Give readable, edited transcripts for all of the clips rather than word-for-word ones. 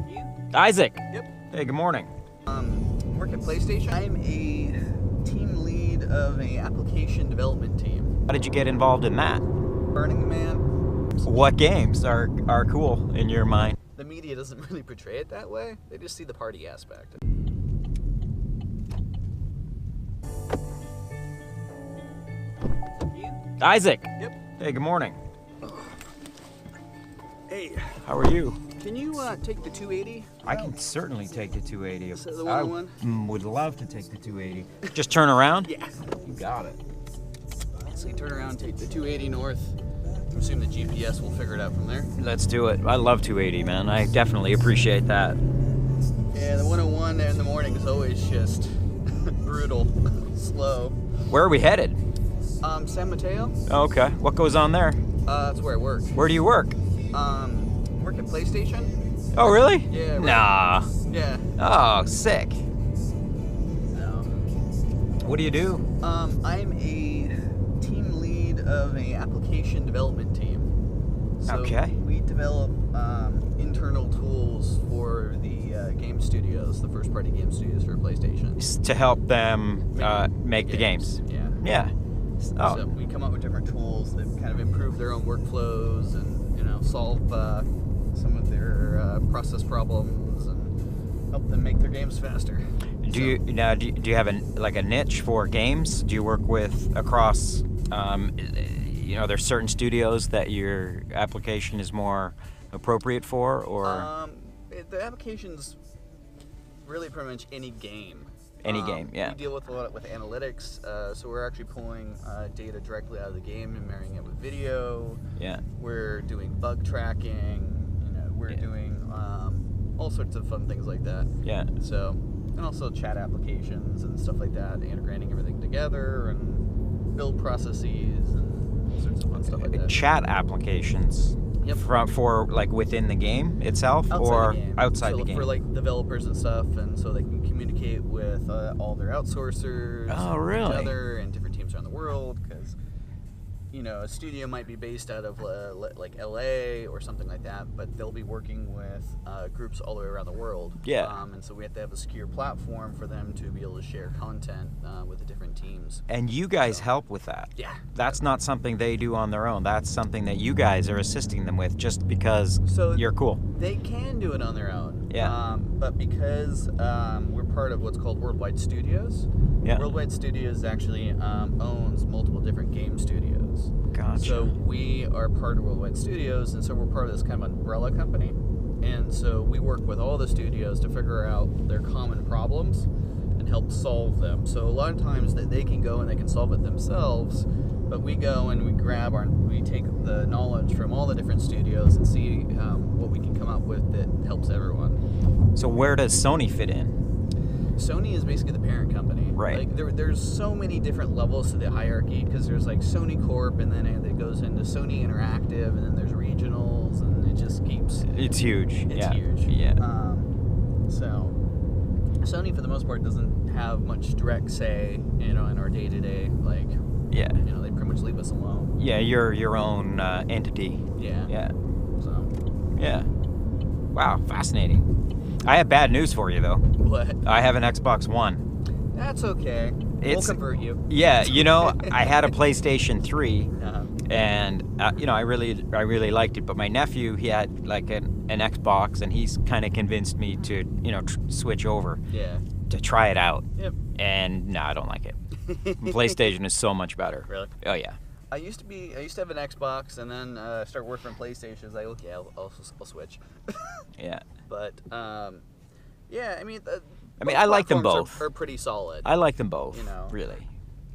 You? Isaac. Yep. Hey, good morning. Work at PlayStation. I'm a team lead of a application development team. How did you get involved in that? Burning Man. What games are cool in your mind? The media doesn't really portray it that way. They just see the party aspect. You? Isaac. Yep. Hey, good morning. Hey, How are you? can you take the 280? I can certainly take the 280. Is that the 101? Would love to take the 280. Just turn around? Yeah. You got it. So you turn around, take the 280 north. I assume the GPS will figure it out from there. Let's do it. I love 280, man. I definitely appreciate that. Yeah, the 101 in the morning is always just brutal, slow. Where are we headed? San Mateo. Oh, okay. What goes on there? That's where I work. Where do you work? Work at PlayStation. Oh, really? Yeah. Right. Nah. Yeah. Oh, sick. No. What do you do? I'm a team lead of a application development team. So Okay. we develop internal tools for the game studios, the first-party game studios for PlayStation. To help them make the games. Yeah. Yeah. Oh. So we come up with different tools that kind of improve their own workflows and solve some of their process problems and help them make their games faster. Do you have a niche for games? Do you work with across? There's certain studios that your application is more appropriate for, or the application's really pretty much any game. any game? Yeah. We deal with a lot with analytics, so we're actually pulling data directly out of the game and marrying it with video. Yeah. We're doing bug tracking. We're doing all sorts of fun things like that. Yeah. So, and also chat applications and stuff like that, integrating everything together and build processes and all sorts of fun stuff like that. Chat applications. Yep. For like within the game itself, Outside or the game. outside so the game. For like developers and stuff, and so they can communicate with all their outsourcers, Oh, and really? each other, and different teams around the world. Because a studio might be based out of like LA or something like that, but they'll be working with groups all the way around the world. Yeah. And so we have to have a secure platform for them to be able to share content with the different teams. And you guys help with that. Yeah. That's not something they do on their own. That's something that you guys are assisting them with, just because So you're cool. They can do it on their own. Yeah. But because we're part of what's called Worldwide Studios, Yeah. Worldwide Studios actually owns multiple different game studios. Gotcha. So we are part of Worldwide Studios, and so we're part of this kind of umbrella company. And so we work with all the studios to figure out their common problems and help solve them. So a lot of times they can go and they can solve it themselves, but we go and we take the knowledge from all the different studios and see what we can come up with that helps everyone. So where does Sony fit in? Sony is basically the parent company. Right. Like there's so many different levels to the hierarchy, because there's like Sony Corp, and then it goes into Sony Interactive, and then there's regionals, and it just keeps. It's huge. It's huge. Yeah. So Sony, for the most part, doesn't have much direct say, in our day-to-day. Like, Yeah. they pretty much leave us alone. Yeah, you're your own entity. Yeah. Yeah. So Yeah. Wow, fascinating. I have bad news for you, though. what? I have an Xbox One. That's okay. We'll convert you. Yeah, I had a PlayStation 3, Uh-huh. and I really liked it. But my nephew, he had like an Xbox, and he's kind of convinced me to switch over Yeah. to try it out. Yep. And no, I don't like it. PlayStation is so much better. Really? Oh yeah. I used to have an Xbox, and then started working on PlayStation. I was like, okay, I'll switch. Yeah. But yeah, I mean, I like them platforms both. Are pretty solid. I like them both. Really.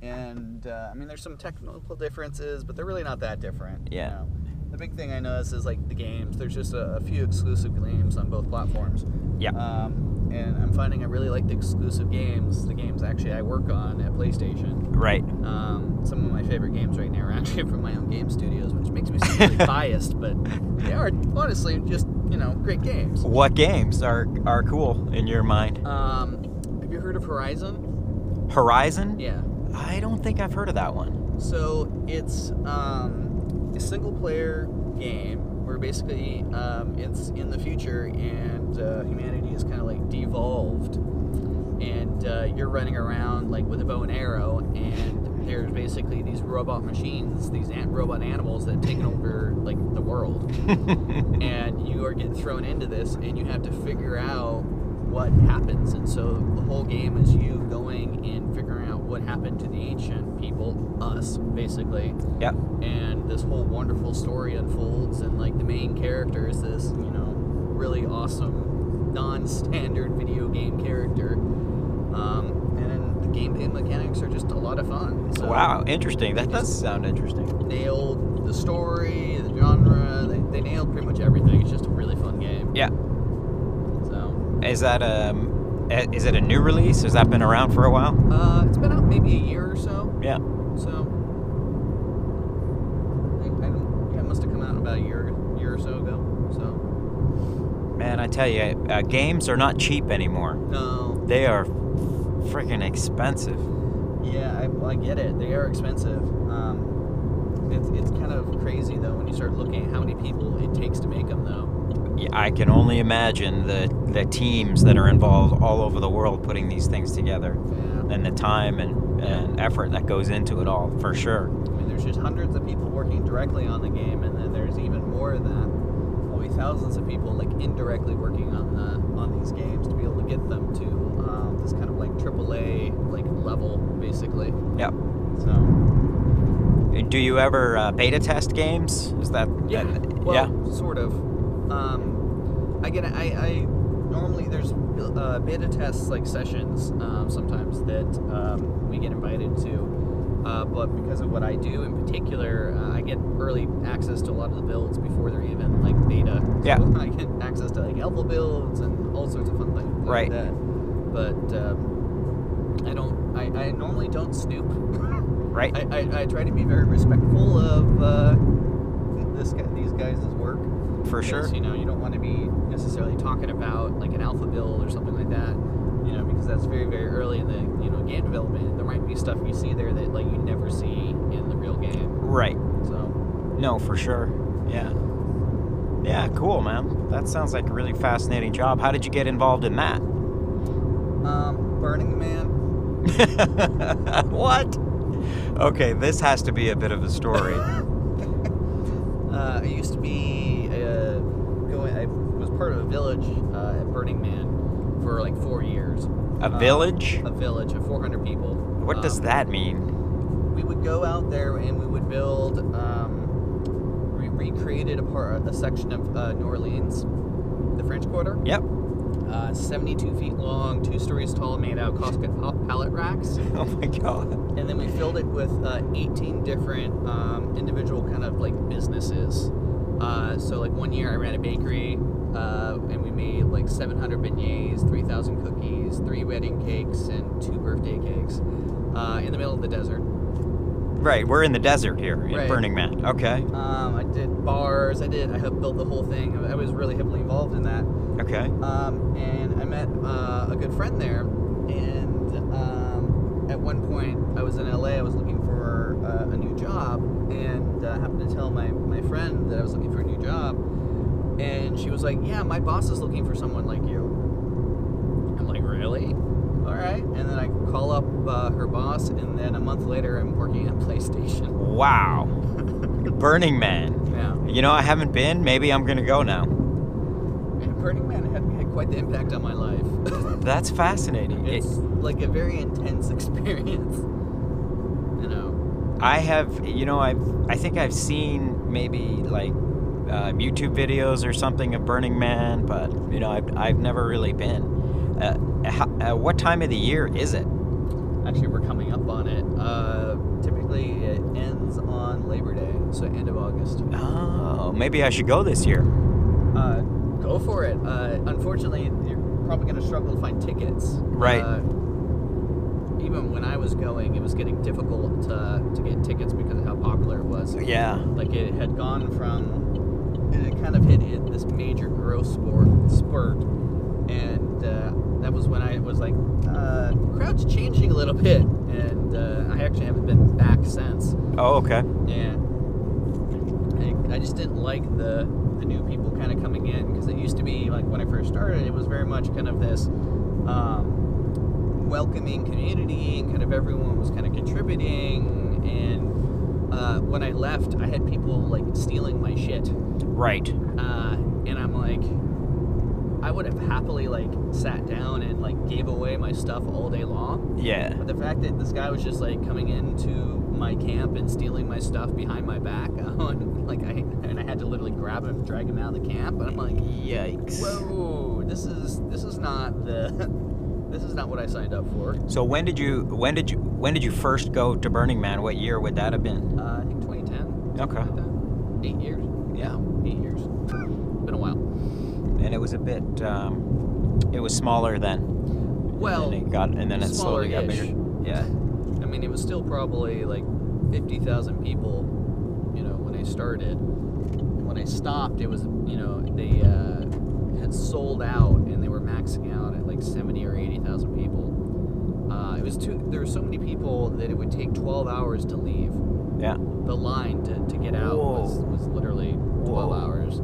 And I mean, there's some technical differences, but they're really not that different. Yeah. The big thing I notice is like the games. There's just a few exclusive games on both platforms. Yeah. And I'm finding I really like the exclusive games. The games actually I work on at PlayStation. Right. Some of my favorite games right now are actually from my own game studios, which makes me seem really biased, but they are honestly just great games. What games are cool in your mind? Have you heard of Horizon? Horizon? Yeah. I don't think I've heard of that one. So it's a single-player game where basically it's in the future and humanity is kind of like devolved, and you're running around like with a bow and arrow, and there's basically these robot machines, these robot animals that have taken over like the world, and you are getting thrown into this, and you have to figure out what happens. And so the whole game is you going and figuring out what happened to the ancient people, us basically. Yep. And this whole wonderful story unfolds, and like the main character is this, you know, really awesome non-standard video game character, and the gameplay mechanics are just a lot of fun. So wow, interesting. That does sound interesting. nailed the story, the genre, they nailed pretty much everything. It's just a really fun game. Yeah. So Is it a new release? Has that been around for a while? it's been out maybe a year or so. Yeah. So it must have come out about a year or so ago. So Man, I tell you, games are not cheap anymore. no. They are freaking expensive. Yeah, I get it. They are expensive. It's kind of crazy though when you start looking at how many people it takes to make them though. Yeah, I can only imagine the teams that are involved all over the world putting these things together, Yeah. and the time and effort that goes into it all, for sure. I mean, there's just hundreds of people working directly on the game, and then there's even more of that. Probably thousands of people like indirectly working on these games to be able to get them to this kind of like AAA like level, basically. Yep. So Do you ever beta test games? Is that yeah, well, yeah? sort of. I normally there's beta tests like sessions sometimes that we get invited to, but because of what I do in particular, I get early access to a lot of the builds before they're even like beta. Yeah. So I get access to like alpha builds and all sorts of fun things Right. like that. But I normally don't snoop. Right. I try to be very respectful of these guys' work. For sure. Because, you know, you don't want to be necessarily talking about like an alpha build or something like that, you know, because that's very, very early in the, you know, game development. There might be stuff you see there that like you never see in the real game. Right. So No, for sure. Yeah. Yeah, cool, man. That sounds like a really fascinating job. How did you get involved in that? Burning Man. What? Okay, this has to be a bit of a story. I used to be I was part of a village at Burning Man for like 4 years. A village? A village of 400 people. What does that mean? We would go out there and we would build. We recreated a section of New Orleans, the French Quarter. Yep. 72 feet long, 2 stories tall, made out of Costco pallet racks. Oh my god. And then we filled it with 18 different individual kind of like businesses. So like one year I ran a bakery, and we made like 700 beignets, 3,000 cookies, 3 wedding cakes, and 2 birthday cakes in the middle of the desert. Right, we're in the desert here in Right. Burning Man. Okay. I did bars. I helped build the whole thing. I was really heavily involved in that. Okay. And I met a good friend there, and at one point I was in LA. I was looking for a new job, and happened to tell my friend that I was looking for a new job, and she was like, "Yeah, my boss is looking for someone like you." I'm like, "Really? All right." And then I call up her boss, and then a month later I'm working on PlayStation. Wow. Burning Man. Yeah. You know, I haven't been. Maybe I'm going to go now. And Burning Man had quite the impact on my life. That's fascinating. It's like a very intense experience. You know. I have, you know, I think I've seen maybe like YouTube videos or something of Burning Man, but you know, I've never really been. What time of the year is it? Actually, we're coming up on it. Typically, it ends on Labor Day, so end of August. Oh, maybe I should go this year. Go for it. Unfortunately, you're probably going to struggle to find tickets. Right. Even when I was going, it was getting difficult to get tickets because of how popular it was. Yeah. Like it had gone from, it had kind of hit this major growth spurt, and that was when I was like, the crowd's changing a little bit, and I actually haven't been back since. Oh, okay. And I just didn't like the new people kind of coming in, because it used to be like when I first started, it was very much kind of this welcoming community, and kind of everyone was kind of contributing. And when I left, I had people like stealing my shit. Right. And I'm like, I would have happily like sat down and like gave away my stuff all day long. Yeah. But the fact that this guy was just like coming into my camp and stealing my stuff behind my back, I had to literally grab him, drag him out of the camp, and I'm like, yikes! Whoa, this is not this is not what I signed up for. So when did you first go to Burning Man? What year would that have been? I think 2010. Okay. Like that. 8 years. Yeah, 8 years. Been a while. And it was a bit. It was smaller then. Well, and then it slowly got bigger. Yeah. I mean, it was still probably like 50,000 people, when I started. When I stopped, it was, they had sold out, and they were maxing out at like 70 or 80,000 people. There were so many people that it would take 12 hours to leave. Yeah. The line to get out was literally 12 hours.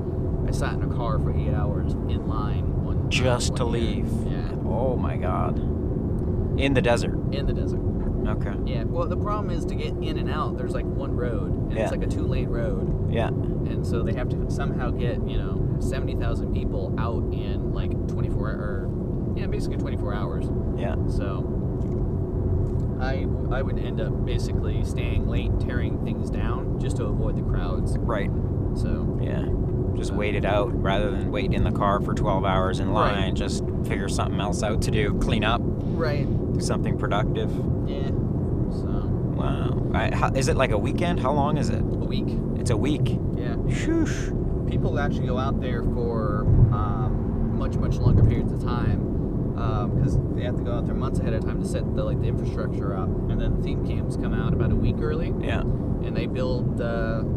I sat in a car for 8 hours in line just to leave. Yeah. Oh my God. In the desert. In the desert. Okay. Yeah. Well, the problem is to get in and out. There's like one road, and it's like a 2-lane road. Yeah. And so they have to somehow get 70,000 people out in like 24 hours. Yeah. So I would end up basically staying late, tearing things down just to avoid the crowds. Right. So yeah. Just wait it out rather than wait in the car for 12 hours in line. Right. Just figure something else out to do. Clean up. Right. Do something productive. Yeah. So. Wow. Is it like a weekend? How long is it? A week. It's a week. Yeah. Shoosh. People actually go out there for much longer periods of time, because they have to go out there months ahead of time to set the infrastructure up, and then the theme camps come out about a week early. Yeah. And they build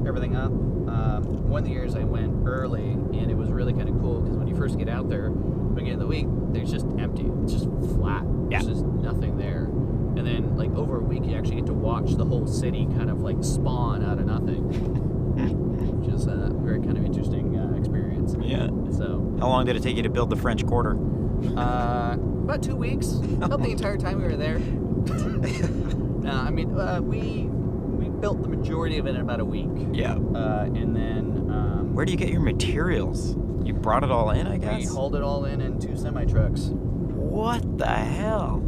everything up. One of the years I went early, and it was really kind of cool, because when you first get out there, beginning of the week, there's just empty. It's just flat. Yeah. There's just nothing there. And then like over a week, you actually get to watch the whole city kind of like spawn out of nothing, which is a very kind of interesting experience. Yeah. So. How long did it take you to build the French Quarter? About 2 weeks. About the entire time we were there. No, I mean we built the majority of it in about a week. Yeah. And then. Where do you get your materials? You brought it all in, I guess? We hauled it all in 2 semi-trucks. What the hell?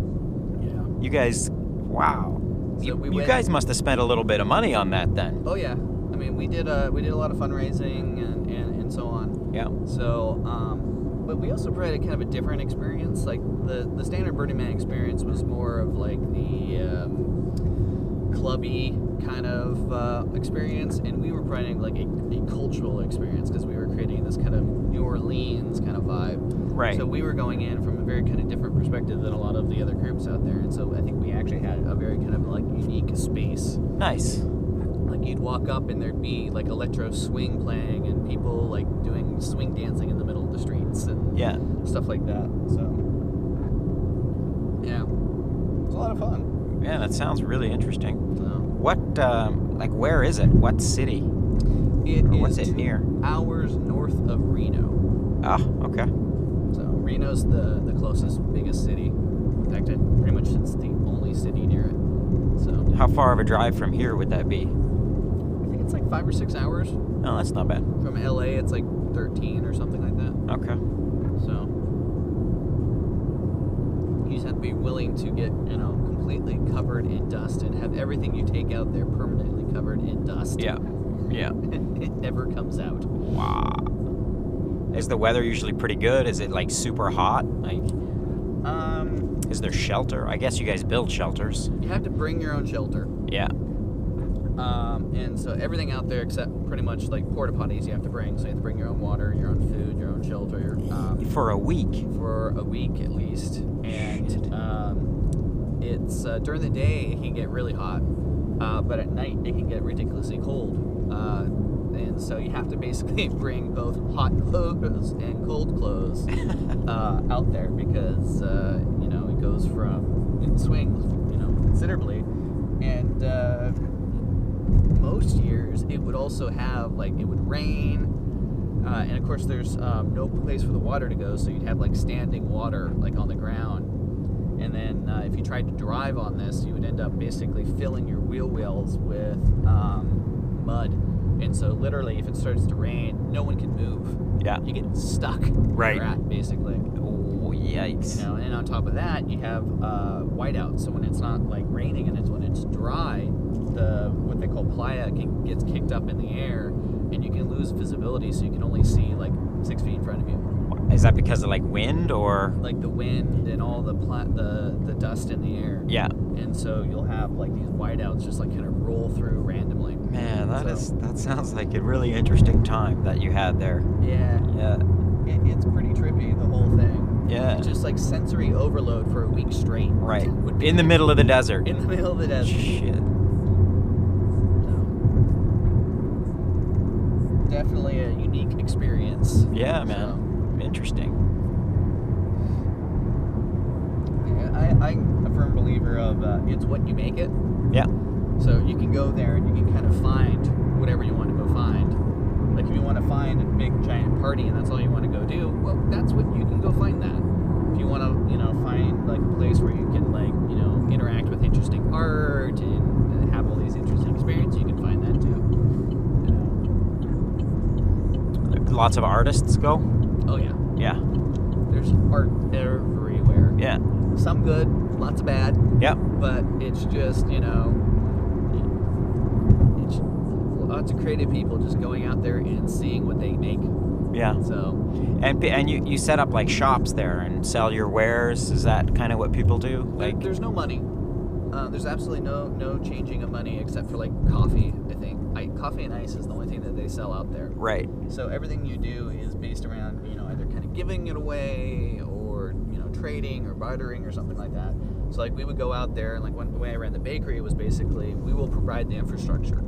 Yeah. You guys, wow. So you guys must have spent a little bit of money on that then. Oh yeah. I mean, we did a lot of fundraising and so on. Yeah. So, but we also provided kind of a different experience. Like the standard Burning Man experience was more of like the clubby kind of experience, and we were providing like a cultural experience, because we were creating this kind of New Orleans kind of vibe. Right. So we were going in from a very kind of different perspective than a lot of the other groups out there, and so I think we actually had a very kind of like unique space. Nice. Like you'd walk up and there'd be like electro swing playing, and people like doing swing dancing in the middle of the streets and stuff like that. So yeah, it was a lot of fun. Yeah, that sounds really interesting. So, what, where is it? What city? What's it near? Hours north of Reno. Ah, okay. So Reno's the closest, biggest city. In fact, pretty much it's the only city near it. So. How far of a drive from here would that be? I think it's like 5 or 6 hours. Oh, that's not bad. From LA, it's like 13 or something like that. Okay. So you just have to be willing to get, completely covered in dust and have everything you take out there permanently covered in dust. Yeah. Yeah. It never comes out. Wow. Is the weather usually pretty good? Is it like super hot? Is there shelter? I guess you guys build shelters. You have to bring your own shelter. Yeah. And so everything out there except pretty much like porta potties you have to bring. So you have to bring your own water, your own food, your own shelter. For a week? For a week at least. And it's during the day it can get really hot, but at night it can get ridiculously cold. And so you have to basically bring both hot clothes and cold clothes out there, because it goes from, it swings considerably, and most years it would also have like it would rain, and of course there's no place for the water to go, so you'd have like standing water like on the ground. And then if you tried to drive on this, you would end up basically filling your wheel wells with mud. And so literally, if it starts to rain, no one can move. Yeah. You get stuck where you're at, basically. Oh, yikes. You know, and on top of that, you have whiteout. So when it's not like raining and when it's dry, the what they call playa gets kicked up in the air, and you can lose visibility. So you can only see like 6 feet in front of you. Is that because of like wind or? Like the wind and all the dust in the air. Yeah. And so you'll have like these whiteouts just like kind of roll through randomly. Man, that sounds like a really interesting time that you had there. Yeah. Yeah. It's pretty trippy, the whole thing. Yeah. It's just like sensory overload for a week straight. Right. In the middle of the desert. In the middle of the desert. Shit. So, definitely a unique experience. Yeah, man. So, interesting. I'm a firm believer of it's what you make it. Yeah. So you can go there and you can kind of find whatever you want to go find. Like if you want to find a big giant party and that's all you want to go do, well, that's what you can go find that. If you want to, find like a place where you can like, interact with interesting art and have all these interesting experiences, you can find that too. Lots of artists go? Oh yeah. Yeah. There's art everywhere. Yeah. Some good, lots of bad. Yep. But it's just, it's lots of creative people just going out there and seeing what they make. Yeah. So. And you set up like shops there and sell your wares. Is that kind of what people do? Like There's no money. There's absolutely no changing of money except for like coffee. I think coffee and ice is the only thing that they sell out there. Right. So everything you do is based around either kind of giving it away or trading or bartering or something like that. So like we would go out there and like the way I ran the bakery was basically we will provide the infrastructure.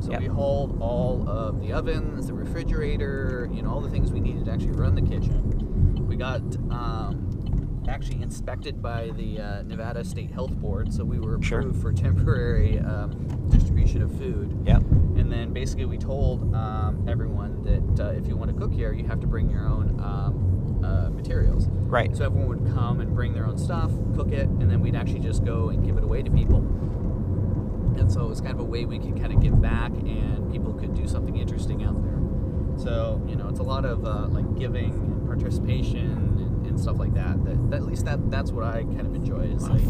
So Yep. we hauled all of the ovens, the refrigerator, all the things we needed to actually run the kitchen. We got actually inspected by the Nevada State Health Board, so we were approved for temporary distribution of food. Yep. And then basically we told everyone that if you want to cook here, you have to bring your own materials. Right. So everyone would come and bring their own stuff, cook it, and then we'd actually just go and give it away to people. And so it was kind of a way we could kind of give back and people could do something interesting out there. So, it's a lot of like giving and participation and stuff like that. That at least that's what I kind of enjoy is like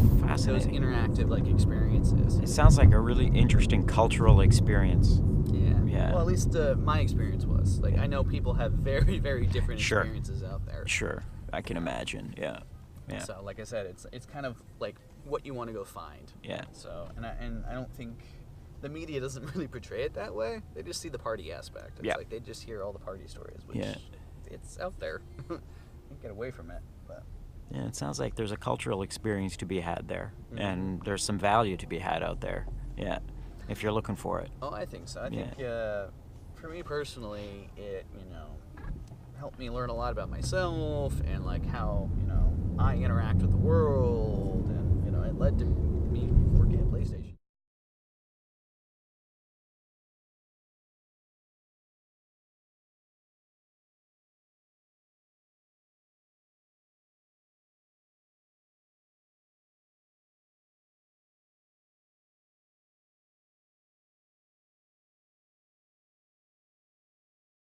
those interactive like experiences. It sounds like a really interesting cultural experience. Yeah. Yeah. Well, at least my experience was. Like I know people have very, very different Sure. experiences out there. Sure. I can imagine. Yeah. Yeah. So, like I said, it's kind of like what you want to go find. Yeah. So, and I don't think the media doesn't really portray it that way. They just see the party aspect. It's like they just hear all the party stories, which it's out there. You can't get away from it. But Yeah, it sounds like there's a cultural experience to be had there, and there's some value to be had out there. Yeah, if you're looking for it. Oh, I think so. I think for me personally, it helped me learn a lot about myself and like how I interact with the world, and it led to me working at PlayStation.